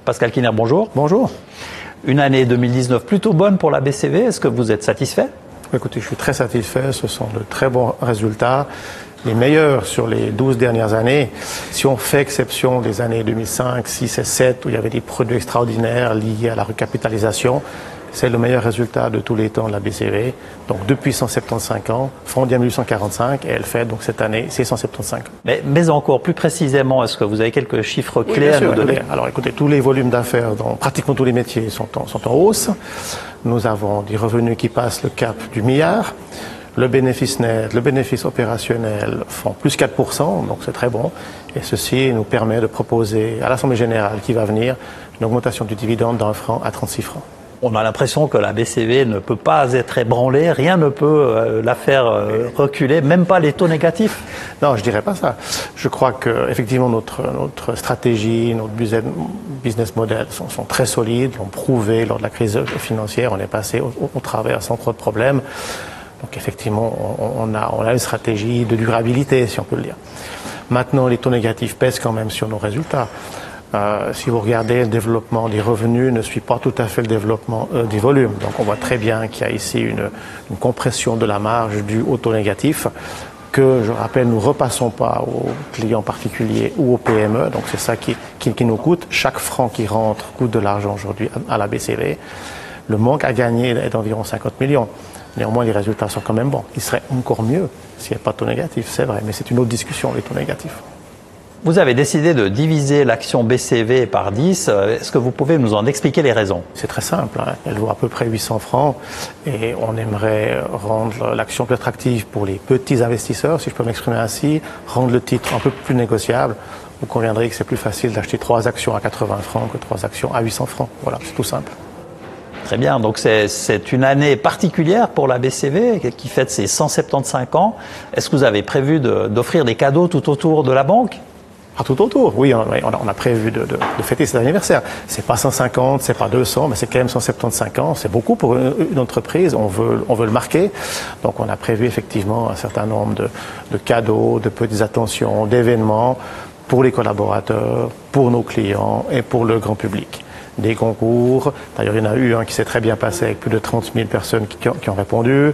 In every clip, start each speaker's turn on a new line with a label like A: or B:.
A: Pascal Kiner, bonjour.
B: Bonjour.
A: Une année 2019 plutôt bonne pour la BCV. Est-ce que vous êtes satisfait?
B: Écoutez, je suis très satisfait. Ce sont de très bons résultats, les meilleurs sur les 12 dernières années. Si on fait exception des années 2005, 6 et 2007, où il y avait des produits extraordinaires liés à la recapitalisation, c'est le meilleur résultat de tous les temps de la BCV. Donc depuis 175 ans, fondée en 1845, et elle fait donc cette année ses 175 ans.
A: Mais encore plus précisément, est-ce que vous avez quelques chiffres clés à nous donner?
B: Alors écoutez, tous les volumes d'affaires dans pratiquement tous les métiers sont en hausse. Nous avons des revenus qui passent le cap du milliard. Le bénéfice net, le bénéfice opérationnel font plus 4%, donc c'est très bon. Et ceci nous permet de proposer à l'Assemblée générale qui va venir une augmentation du dividende d'1 franc à 36 francs.
A: On a l'impression que la BCV ne peut pas être ébranlée, rien ne peut la faire reculer, même pas les taux négatifs.
B: Non, je dirais pas ça. Je crois que effectivement notre stratégie, notre business model sont très solides, l'ont prouvé lors de la crise financière. On est passé au travers sans trop de problèmes. Donc effectivement, on a une stratégie de durabilité, si on peut le dire. Maintenant, les taux négatifs pèsent quand même sur nos résultats. Si vous regardez, le développement des revenus ne suit pas tout à fait le développement des volumes. Donc on voit très bien qu'il y a ici une compression de la marge due au taux négatif que, je rappelle, nous ne repassons pas aux clients particuliers ou aux PME. Donc c'est ça qui nous coûte. Chaque franc qui rentre coûte de l'argent aujourd'hui à la BCV. Le manque à gagner est d'environ 50 millions. Néanmoins, les résultats sont quand même bons. Il serait encore mieux s'il n'y avait pas de taux négatif, c'est vrai, mais c'est une autre discussion, les taux négatifs.
A: Vous avez décidé de diviser l'action BCV par 10. Est-ce que vous pouvez nous en expliquer les raisons?
B: C'est très simple. Elle vaut à peu près 800 francs et on aimerait rendre l'action plus attractive pour les petits investisseurs, si je peux m'exprimer ainsi, rendre le titre un peu plus négociable. Vous conviendrez que c'est plus facile d'acheter 3 actions à 80 francs que 3 actions à 800 francs. Voilà, c'est tout simple.
A: Très bien, donc c'est une année particulière pour la BCV qui fête ses 175 ans. Est-ce que vous avez prévu d'offrir des cadeaux tout autour de la banque?
B: Tout autour, oui, on a prévu de fêter cet anniversaire. C'est pas 150, c'est pas 200, mais c'est quand même 175 ans. C'est beaucoup pour une entreprise. On veut le marquer. Donc, on a prévu effectivement un certain nombre de cadeaux, de petites attentions, d'événements pour les collaborateurs, pour nos clients et pour le grand public. Des concours, d'ailleurs il y en a eu un qui s'est très bien passé avec plus de 30 000 personnes qui ont répondu.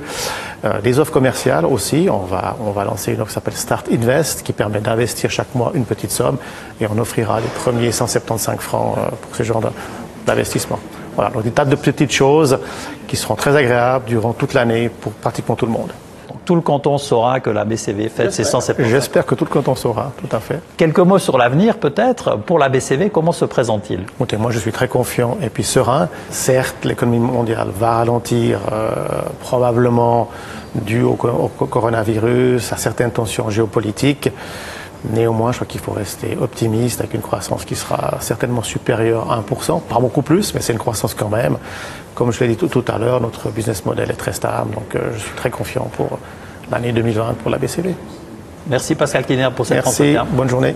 B: Des offres commerciales aussi, on va lancer une offre qui s'appelle Start Invest qui permet d'investir chaque mois une petite somme et on offrira les premiers 175 francs pour ce genre d'investissement. Voilà, donc des tas de petites choses qui seront très agréables durant toute l'année pour pratiquement tout le monde.
A: Tout le canton saura que la BCV fête ses 175 ans.
B: J'espère que tout le canton saura, tout à fait.
A: Quelques mots sur l'avenir peut-être. Pour la BCV, comment se présente-t-il?
B: Écoutez, moi je suis très confiant et puis serein. Certes, l'économie mondiale va ralentir probablement dû au coronavirus, à certaines tensions géopolitiques. Néanmoins, je crois qu'il faut rester optimiste avec une croissance qui sera certainement supérieure à 1%, pas beaucoup plus, mais c'est une croissance quand même. Comme je l'ai dit tout à l'heure, notre business model est très stable, donc je suis très confiant pour l'année 2020 pour la BCV.
A: Merci Pascal Kiner pour cette entretien.
B: Merci, bonne journée.